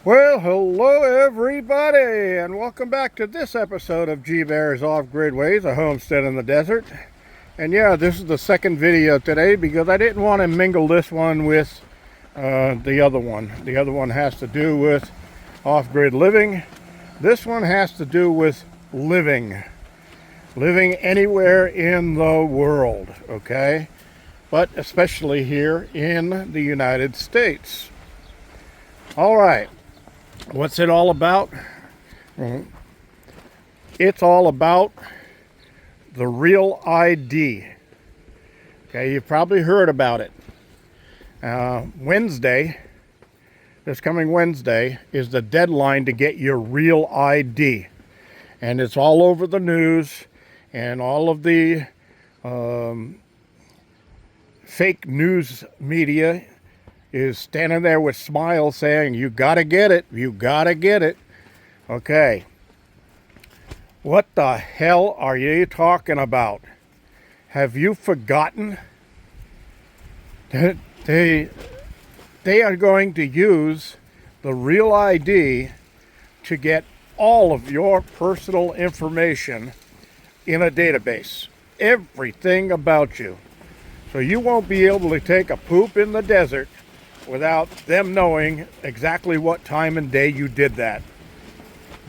Well, hello everybody, and welcome back to this episode of G Bear's Off-Grid Ways, a homestead in the desert. And yeah, this is the second video today because I didn't want to mingle this one with the other one. The other one has to do with off-grid living. This one has to do with living anywhere in the world, okay? But especially here in the United States. All right. What's it all about? It's all about the Real ID. Okay, you've probably heard about it. This coming Wednesday, is the deadline to get your Real ID. And it's all over the news, and all of the fake news media is standing there with smiles saying, you gotta get it, you gotta get it. Okay. What the hell are you talking about? Have you forgotten that they are going to use the Real ID to get all of your personal information in a database? Everything about you. So you won't be able to take a poop in the desert without them knowing exactly what time and day you did that.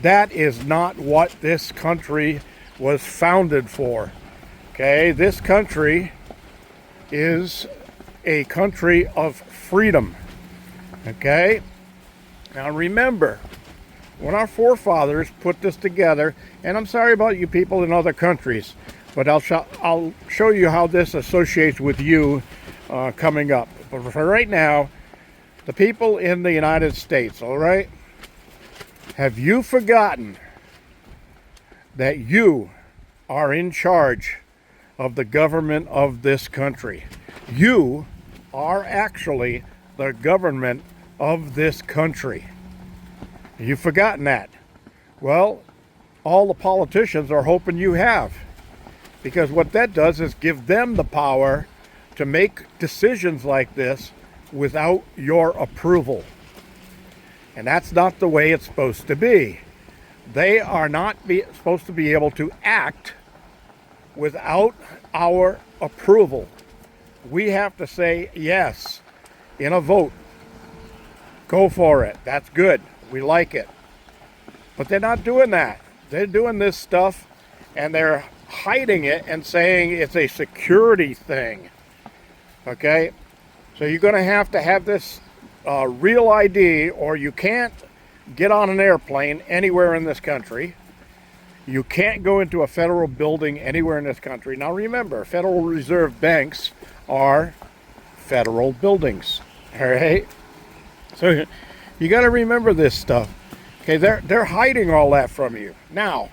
That is not what this country was founded for. Okay, this country is a country of freedom. Okay, now remember, when our forefathers put this together, and I'm sorry about you people in other countries, but I'll show you how this associates with you coming up. But for right now, the people in the United States, all right? Have you forgotten that you are in charge of the government of this country? You are actually the government of this country. You've forgotten that. Well, all the politicians are hoping you have. Because what that does is give them the power to make decisions like this without your approval. And that's not the way it's supposed to be. They are not supposed to be able to act without our approval. We have to say yes in a vote. Go for it. That's good. We like it. But they're not doing that. They're doing this stuff and they're hiding it and saying it's a security thing. Okay? So you're going to have this Real ID, or you can't get on an airplane anywhere in this country. You can't go into a federal building anywhere in this country. Now remember, Federal Reserve banks are federal buildings. All right? So you got to remember this stuff. Okay, they're hiding all that from you. Now,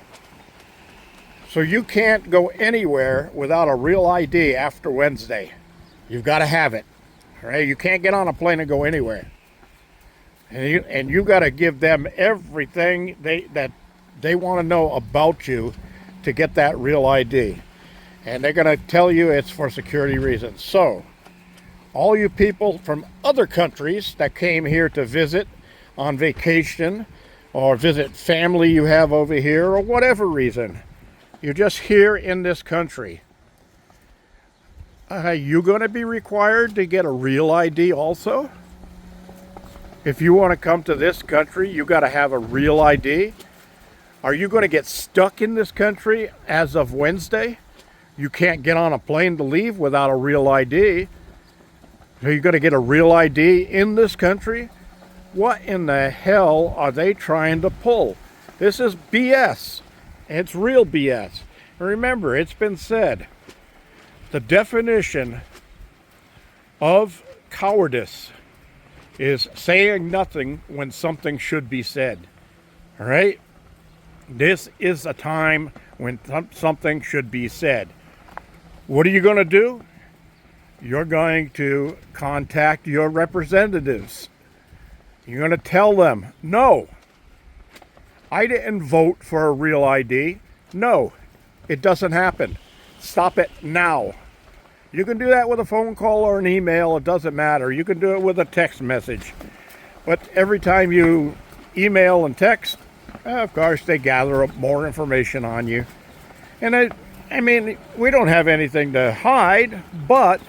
so you can't go anywhere without a Real ID after Wednesday. You've got to have it. All right? You can't get on a plane and go anywhere. And you got to give them everything that they want to know about you to get that Real ID. And they're going to tell you it's for security reasons. So, all you people from other countries that came here to visit on vacation or visit family you have over here or whatever reason, you're just here in this country. Are you going to be required to get a Real ID also? If you want to come to this country, you got to have a Real ID. Are you going to get stuck in this country as of Wednesday? You can't get on a plane to leave without a Real ID. Are you going to get a Real ID in this country? What in the hell are they trying to pull? This is BS. It's real BS. And remember, it's been said, the definition of cowardice is saying nothing when something should be said. All right? This is a time when something should be said. What are you going to do? You're going to contact your representatives. You're going to tell them, no, I didn't vote for a Real ID. No, it doesn't happen. Stop it now. You can do that with a phone call or an email. It doesn't matter. You can do it with a text message. But every time you email and text, of course, they gather up more information on you. And I mean, we don't have anything to hide, but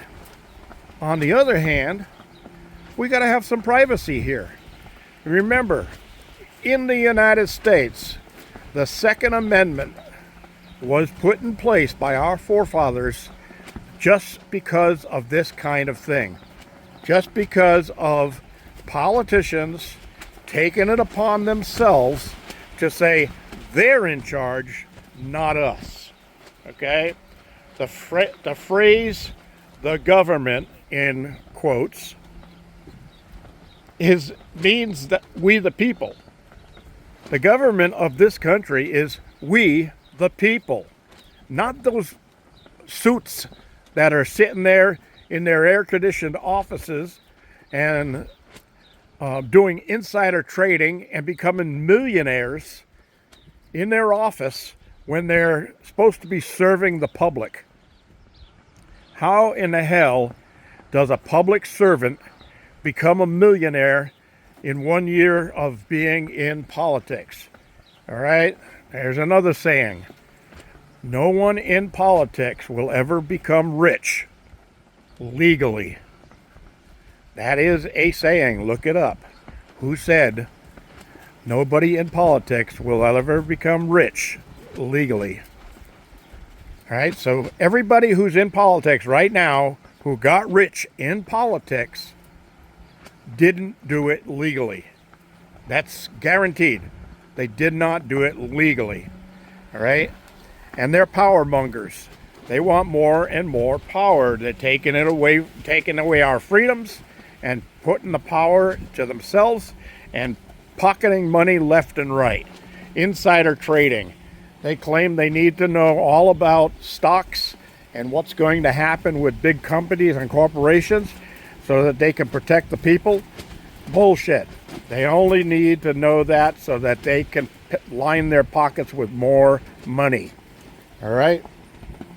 on the other hand, we got to have some privacy here. Remember, in the United States, the Second Amendment was put in place by our forefathers just because of this kind of thing. Just because of politicians taking it upon themselves to say they're in charge, not us. Okay? The phrase, the government, in quotes, means that we the people. The government of this country is we the people, not those suits that are sitting there in their air-conditioned offices and doing insider trading and becoming millionaires in their office when they're supposed to be serving the public. How in the hell does a public servant become a millionaire in 1 year of being in politics? All right, there's another saying. No one in politics will ever become rich legally. That is a saying. Look it up. Who said nobody in politics will ever become rich legally? All right, so everybody who's in politics right now who got rich in politics didn't do it legally. That's guaranteed. They did not do it legally. All right? And they're power mongers. They want more and more power. They're taking away our freedoms and putting the power to themselves and pocketing money left and right. Insider trading. They claim they need to know all about stocks and what's going to happen with big companies and corporations so that they can protect the people. Bullshit. They only need to know that so that they can line their pockets with more money. All right?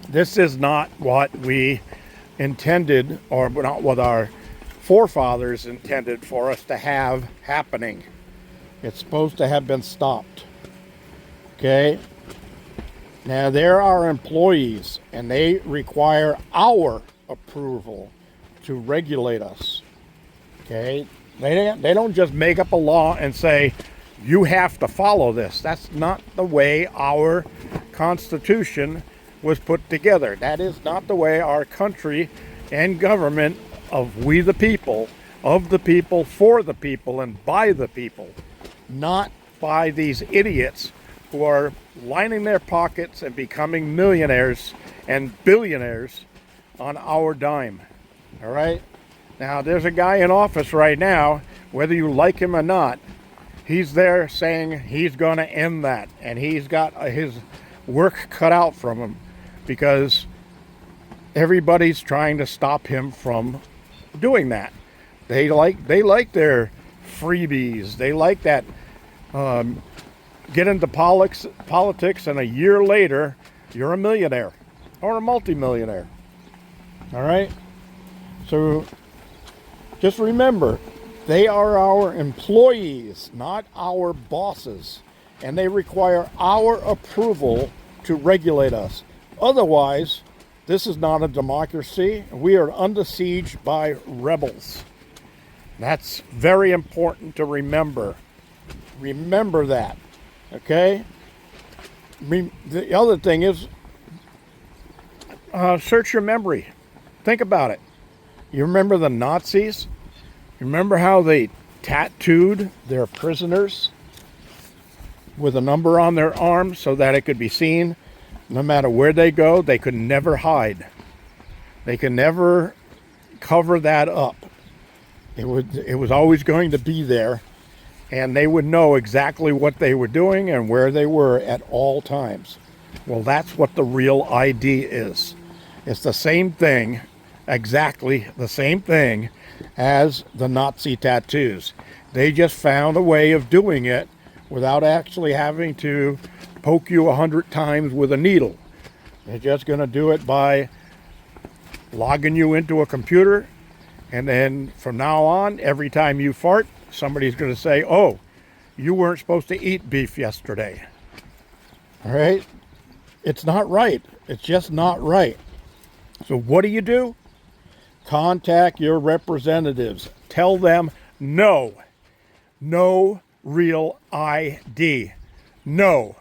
This is not what we intended, or not what our forefathers intended for us to have happening. It's supposed to have been stopped. Okay? Now, they're our employees, and they require our approval to regulate us. Okay? They don't just make up a law and say, you have to follow this. That's not the way our Constitution was put together. That is not the way our country and government of we the people, of the people, for the people, and by the people. Not by these idiots who are lining their pockets and becoming millionaires and billionaires on our dime. All right? Now, there's a guy in office right now, whether you like him or not, he's there saying he's going to end that. And he's got his work cut out from him because everybody's trying to stop him from doing that. They like their freebies. They like that. Get into politics, and a year later, you're a millionaire or a multimillionaire. All right? So just remember, they are our employees, not our bosses. And they require our approval to regulate us. Otherwise, this is not a democracy. We are under siege by rebels. That's very important to remember. Remember that. Okay? The other thing is, search your memory. Think about it. You remember the Nazis? Remember how they tattooed their prisoners with a number on their arm so that it could be seen no matter where they go? They could never hide. They could never cover that up. It was always going to be there, and they would know exactly what they were doing and where they were at all times. Well, that's what the real ID is. It's the same thing, exactly the same thing as the Nazi tattoos. They just found a way of doing it without actually having to poke you 100 times with a needle. They're just going to do it by logging you into a computer, and then from now on, every time you fart, somebody's going to say, oh, you weren't supposed to eat beef yesterday. All right? It's not right. It's just not right. So what do? Contact your representatives. Tell them no. No real ID. No.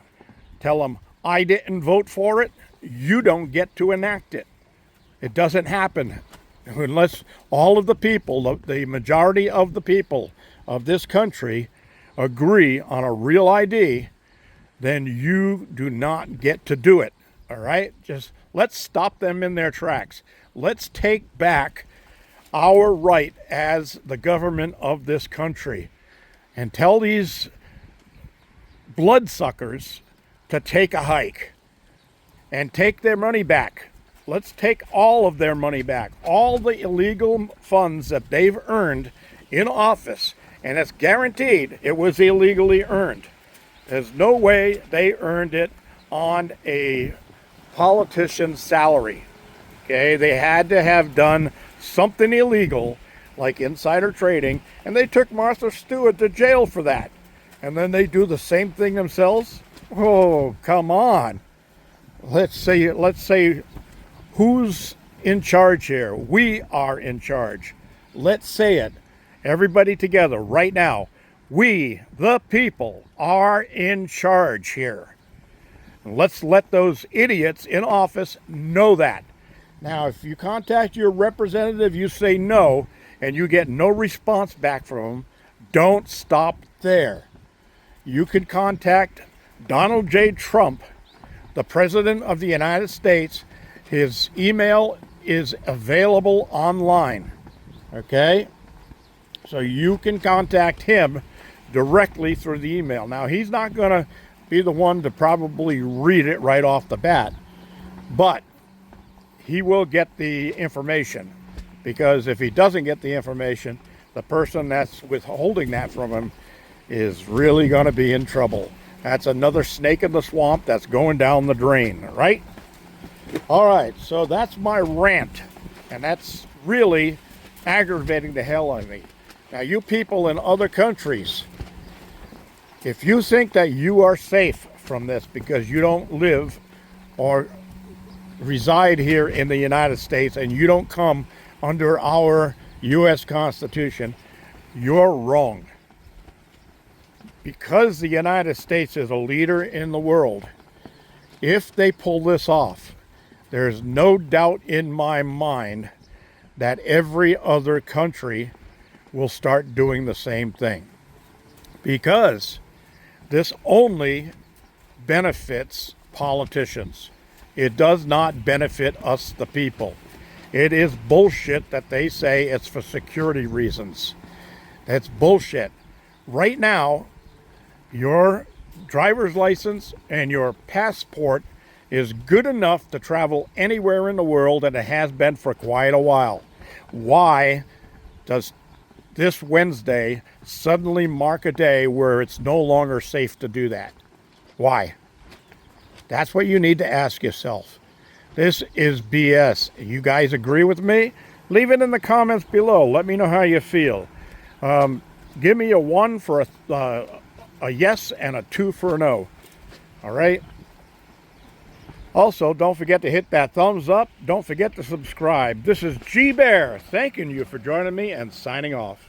Tell them, I didn't vote for it. You don't get to enact it. It doesn't happen unless all of the people, the majority of the people of this country agree on a real ID, then you do not get to do it. All right? Just let's stop them in their tracks. Let's take back our right as the government of this country and tell these bloodsuckers to take a hike and take their money back. Let's take all of their money back, all the illegal funds that they've earned in office, and it's guaranteed it was illegally earned. There's no way they earned it on a politician's salary. Okay, they had to have done something illegal, like insider trading, and they took Martha Stewart to jail for that. And then they do the same thing themselves? Oh, come on. Let's say who's in charge here? We are in charge. Let's say it. Everybody together right now. We, the people, are in charge here. Let's let those idiots in office know that. Now, if you contact your representative, you say no, and you get no response back from them, don't stop there. You can contact Donald J. Trump, the President of the United States. His email is available online. Okay? So you can contact him directly through the email. Now, he's not going to be the one to probably read it right off the bat, but he will get the information, because if he doesn't get the information, the person that's withholding that from him is really going to be in trouble. That's another snake in the swamp that's going down the drain, right? All right, so that's my rant, and that's really aggravating the hell out of me. Now, you people in other countries, if you think that you are safe from this because you don't live or reside here in the United States and you don't come under our U.S. Constitution, you're wrong. Because the United States is a leader in the world, if they pull this off, there's no doubt in my mind that every other country will start doing the same thing. Because this only benefits politicians. It does not benefit us, the people. It is bullshit that they say it's for security reasons. That's bullshit. Right now, your driver's license and your passport is good enough to travel anywhere in the world, and it has been for quite a while. Why does this Wednesday suddenly mark a day where it's no longer safe to do that? Why? That's what you need to ask yourself. This is BS. You guys agree with me? Leave it in the comments below. Let me know how you feel. Give me a 1 for a yes and a 2 for a no. All right? Also, don't forget to hit that thumbs up. Don't forget to subscribe. This is G Bear thanking you for joining me and signing off.